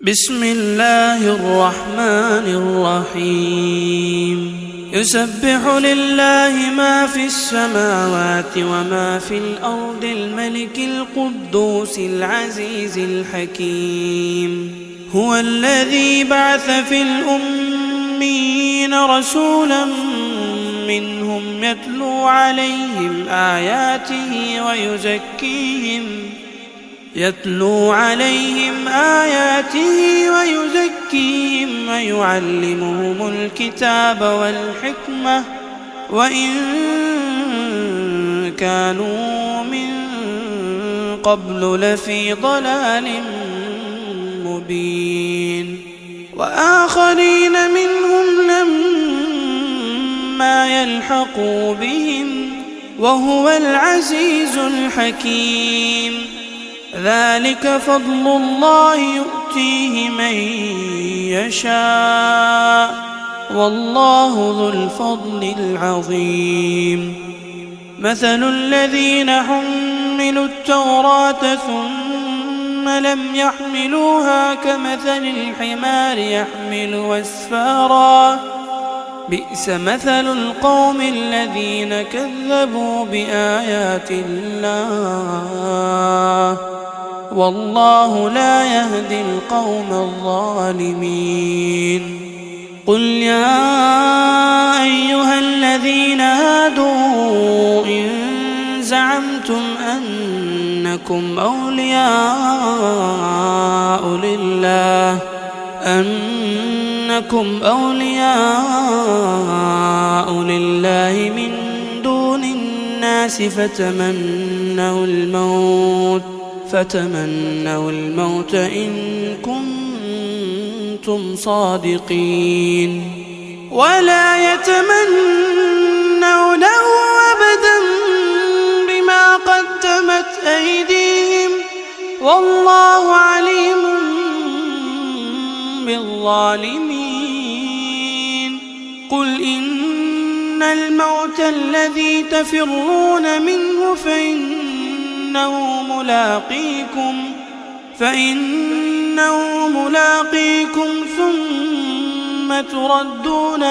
بسم الله الرحمن الرحيم يسبح لله ما في السماوات وما في الأرض الملك القدوس العزيز الحكيم هو الذي بعث في الأميين رسولا منهم يتلو عليهم آياته ويزكيهم ويعلمهم الكتاب والحكمة وإن كانوا من قبل لفي ضلال مبين وآخرين منهم لما يلحقوا بهم وهو العزيز الحكيم ذلك فضل الله يؤتيه من يشاء والله ذو الفضل العظيم مثل الذين حملوا التوراة ثم لم يحملوها كمثل الحمار يحمل أسفارا بئس مثل القوم الذين كذبوا بآيات الله والله لا يهدي القوم الظالمين قل يا أيها الذين هادوا إن زعمتم أنكم أولياء لله من دون الناس فتمنوا الموت إن كنتم صادقين ولا يتمنونه أبدا بما قدمت أيديهم والله عليم بالظالمين قل إن الموت الذي تفرون منه فإنه ملاقيكم ثم تردون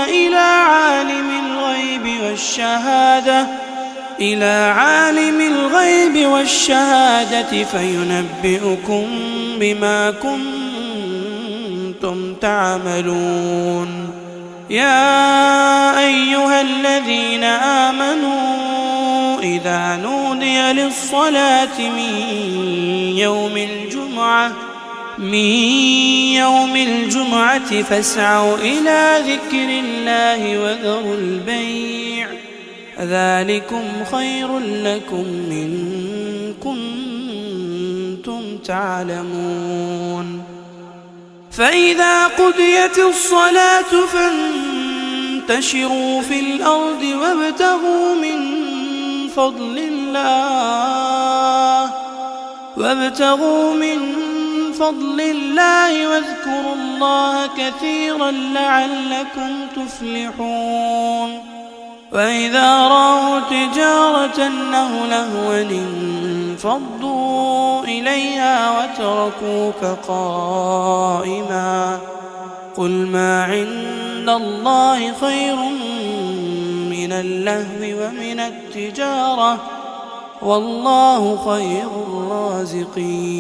إلى عالم الغيب والشهادة فينبئكم بما كنتم تعملون يا أيها الذين آمنوا إذا نودي للصلاة من يوم الجمعة فاسعوا إلى ذكر الله وذروا البيع ذلكم خير لكم إن كنتم تعلمون فإذا قضيت الصلاة فانتشروا في الأرض وابتغوا من فضل الله واذكروا الله كثيرا لعلكم تفلحون وإذا رأوا تجارة أو لهوا انفضوا إليها وتركوك قائما قل ما عند الله خير من اللهو ومن التجارة والله خير الرازقين